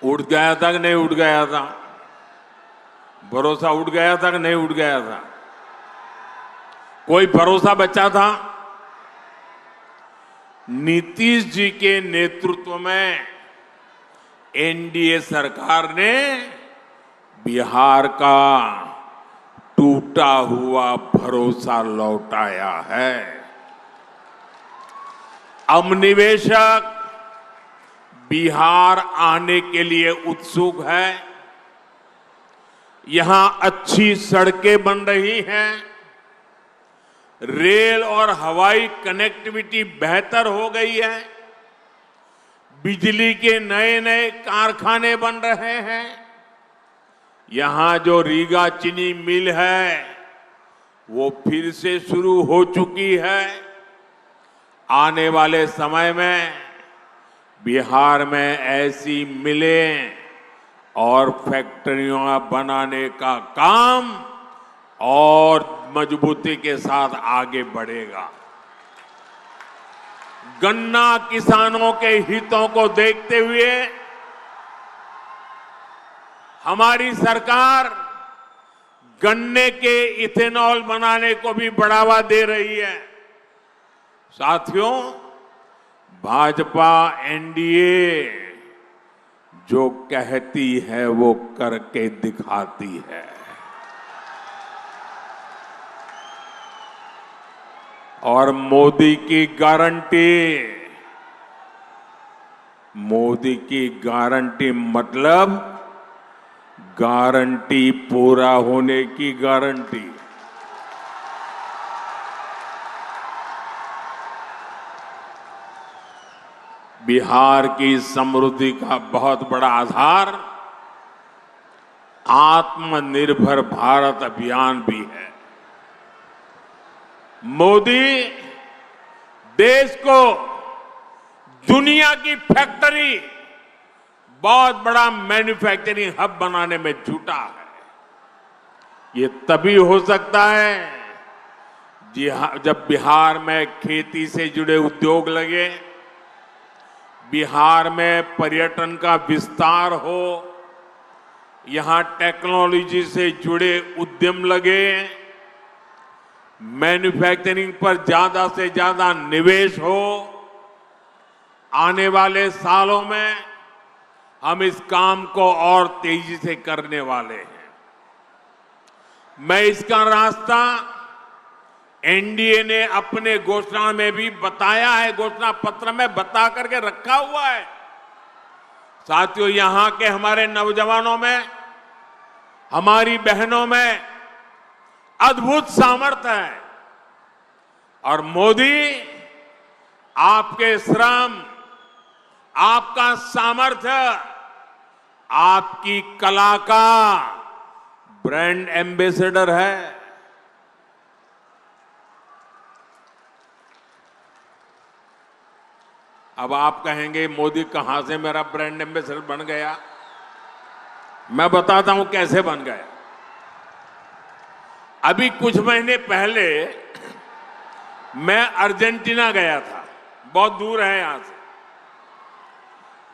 उठ गया था कि नहीं उठ गया था? भरोसा उठ गया था कि नहीं उठ गया था? कोई भरोसा बचा था? नीतीश जी के नेतृत्व में एनडीए सरकार ने बिहार का टूटा हुआ भरोसा लौटाया है। अब निवेशक बिहार आने के लिए उत्सुक है। यहां अच्छी सड़कें बन रही हैं, रेल और हवाई कनेक्टिविटी बेहतर हो गई है, बिजली के नए नए कारखाने बन रहे हैं। यहां जो रीगा चीनी मिल है वो फिर से शुरू हो चुकी है। आने वाले समय में बिहार में ऐसी मिलें और फैक्ट्रियां बनाने का काम और मजबूती के साथ आगे बढ़ेगा। गन्ना किसानों के हितों को देखते हुए हमारी सरकार गन्ने के इथेनॉल बनाने को भी बढ़ावा दे रही है। साथियों, भाजपा एनडीए जो कहती है वो करके दिखाती है। और मोदी की गारंटी मतलब गारंटी पूरा होने की गारंटी। बिहार की समृद्धि का बहुत बड़ा आधार आत्मनिर्भर भारत अभियान भी है। मोदी देश को दुनिया की फैक्ट्री, बहुत बड़ा मैन्युफैक्चरिंग हब बनाने में जुटा है। ये तभी हो सकता है जब बिहार में खेती से जुड़े उद्योग लगे, बिहार में पर्यटन का विस्तार हो, यहां टेक्नोलॉजी से जुड़े उद्यम लगे, मैन्युफैक्चरिंग पर ज्यादा से ज्यादा निवेश हो। आने वाले सालों में हम इस काम को और तेजी से करने वाले हैं। मैं इसका रास्ता एनडीए ने अपने घोषणा में भी बताया है, घोषणा पत्र में बता करके रखा हुआ है। साथियों, यहां के हमारे नौजवानों में, हमारी बहनों में अद्भुत सामर्थ्य है और मोदी आपके श्रम, आपका सामर्थ्य, आपकी कला का ब्रांड एम्बेसडर है। अब आप कहेंगे मोदी कहां से मेरा ब्रांड एम्बेसडर बन गया? मैं बताता हूं कैसे बन गया। अभी कुछ महीने पहले मैं अर्जेंटीना गया था, बहुत दूर है यहां से।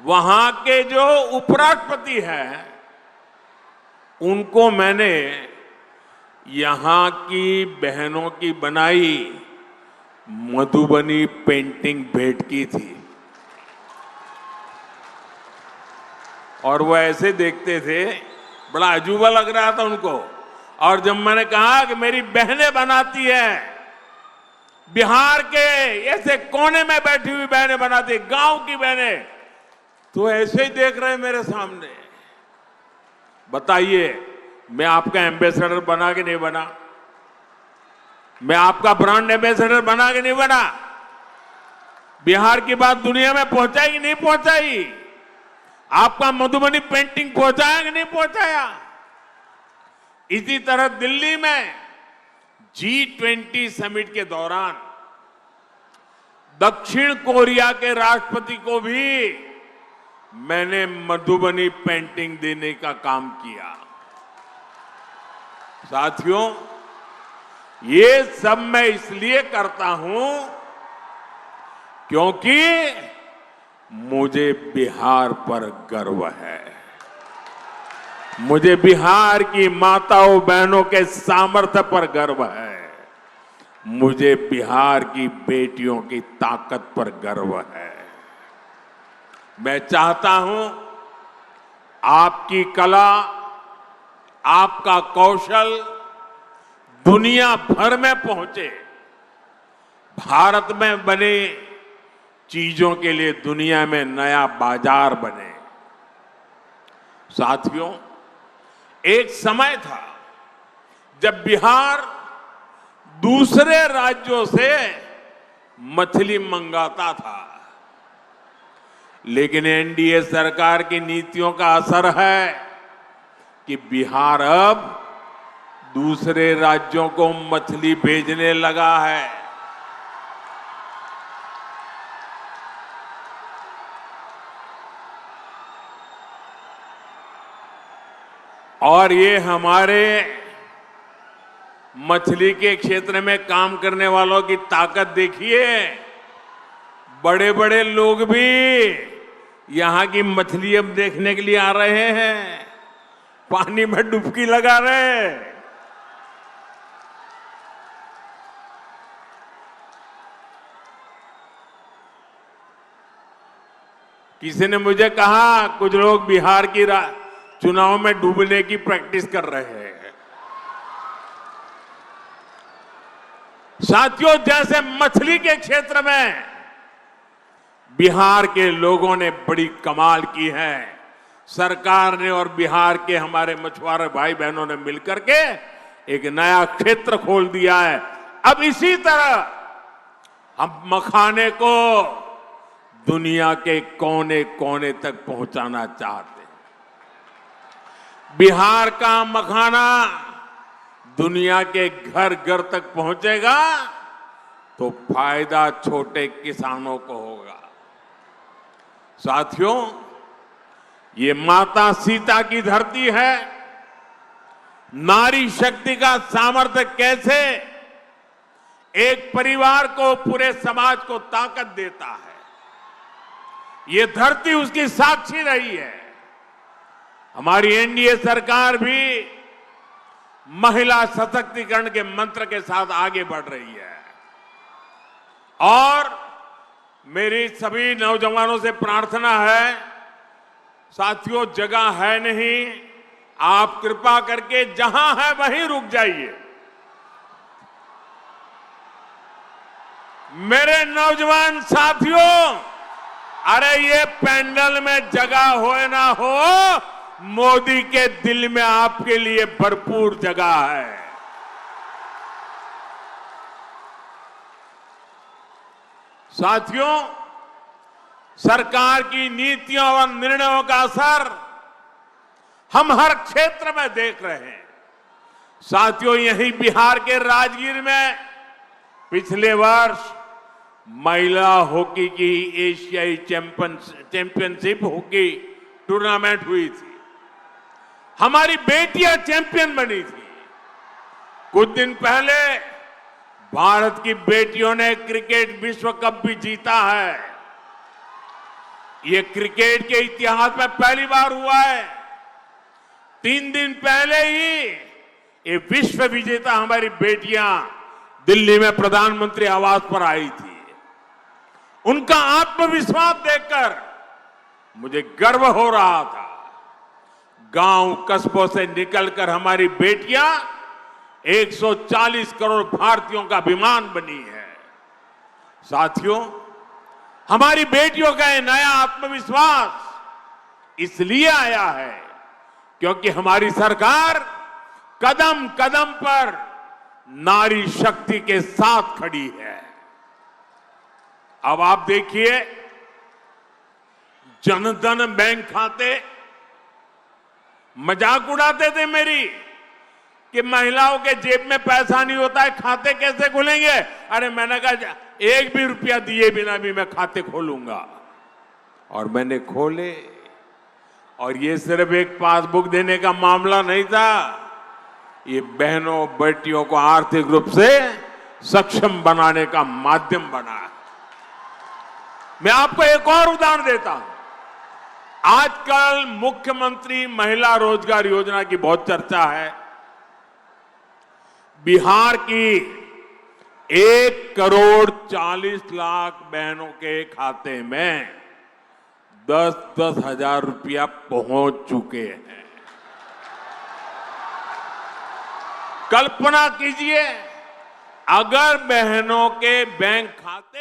वहां के जो उपराष्ट्रपति हैं उनको मैंने यहां की बहनों की बनाई मधुबनी पेंटिंग भेंट की थी और वो ऐसे देखते थे, बड़ा अजूबा लग रहा था उनको। और जब मैंने कहा कि मेरी बहनें बनाती है, बिहार के ऐसे कोने में बैठी हुई बहनें बनाती, गांव की बहनें, तो ऐसे ही देख रहे हैं मेरे सामने। बताइए, मैं आपका एम्बेसडर बना कि नहीं बना? मैं आपका ब्रांड एम्बेसडर बना कि नहीं बना? बिहार की बात दुनिया में पहुंचाई कि नहीं पहुंचाई? आपका मधुबनी पेंटिंग पहुंचाया कि नहीं पहुंचाया? इसी तरह दिल्ली में G20 समिट के दौरान दक्षिण कोरिया के राष्ट्रपति को भी मैंने मधुबनी पेंटिंग देने का काम किया। साथियों, ये सब मैं इसलिए करता हूं क्योंकि मुझे बिहार पर गर्व है। मुझे बिहार की माताओं बहनों के सामर्थ्य पर गर्व है। मुझे बिहार की बेटियों की ताकत पर गर्व है। मैं चाहता हूं आपकी कला, आपका कौशल दुनिया भर में पहुंचे, भारत में बने चीजों के लिए दुनिया में नया बाजार बने। साथियों, एक समय था जब बिहार दूसरे राज्यों से मछली मंगाता था, लेकिन एनडीए सरकार की नीतियों का असर है कि बिहार अब दूसरे राज्यों को मछली भेजने लगा है। और ये हमारे मछली के क्षेत्र में काम करने वालों की ताकत देखिए। बड़े बड़े लोग भी यहां की मछली अब देखने के लिए आ रहे हैं, पानी में डुबकी लगा रहे हैं। किसी ने मुझे कहा कुछ लोग बिहार की चुनाव में डूबने की प्रैक्टिस कर रहे हैं। साथियों, जैसे मछली के क्षेत्र में बिहार के लोगों ने बड़ी कमाल की है, सरकार ने और बिहार के हमारे मछुआरे भाई बहनों ने मिलकर के एक नया क्षेत्र खोल दिया है। अब इसी तरह हम मखाने को दुनिया के कोने कोने तक पहुंचाना चाहते हैं। बिहार का मखाना दुनिया के घर घर तक पहुंचेगा तो फायदा छोटे किसानों को होगा। साथियों, ये माता सीता की धरती है। नारी शक्ति का सामर्थ्य कैसे एक परिवार को, पूरे समाज को ताकत देता है, ये धरती उसकी साक्षी रही है। हमारी एनडीए सरकार भी महिला सशक्तिकरण के मंत्र के साथ आगे बढ़ रही है। और मेरी सभी नौजवानों से प्रार्थना है, साथियों, जगह है नहीं, आप कृपा करके जहां है वहीं रुक जाइए। मेरे नौजवान साथियों, अरे ये पैंडल में जगह हो ना हो, मोदी के दिल में आपके लिए भरपूर जगह है। साथियों, सरकार की नीतियों और निर्णयों का असर हम हर क्षेत्र में देख रहे हैं। साथियों, यही बिहार के राजगीर में पिछले वर्ष महिला हॉकी की एशियाई चैंपियनशिप हॉकी टूर्नामेंट हुई थी। हमारी बेटियां चैंपियन बनी थी। कुछ दिन पहले भारत की बेटियों ने क्रिकेट विश्व कप भी जीता है। ये क्रिकेट के इतिहास में पहली बार हुआ है। 3 दिन पहले ही ये विश्व विजेता हमारी बेटियां दिल्ली में प्रधानमंत्री आवास पर आई थी। उनका आत्मविश्वास देखकर मुझे गर्व हो रहा था। गांव कस्बों से निकलकर हमारी बेटियां 140 करोड़ भारतीयों का अभिमान बनी है। साथियों, हमारी बेटियों का ये नया आत्मविश्वास इसलिए आया है क्योंकि हमारी सरकार कदम कदम पर नारी शक्ति के साथ खड़ी है। अब आप देखिए, जनधन बैंक खाते, मजाक उड़ाते थे मेरी कि महिलाओं के जेब में पैसा नहीं होता है, खाते कैसे खुलेंगे। अरे मैंने कहा 1 भी रुपया दिए बिना भी मैं खाते खोलूंगा, और मैंने खोले। और ये सिर्फ एक पासबुक देने का मामला नहीं था, ये बहनों बेटियों को आर्थिक रूप से सक्षम बनाने का माध्यम बना है। मैं आपको एक और उदाहरण देता हूं। आजकल मुख्यमंत्री महिला रोजगार योजना की बहुत चर्चा है। बिहार की 1,40,00,000 बहनों के खाते में 10-10 हजार रुपया पहुंच चुके हैं। कल्पना कीजिए, अगर बहनों के बैंक खाते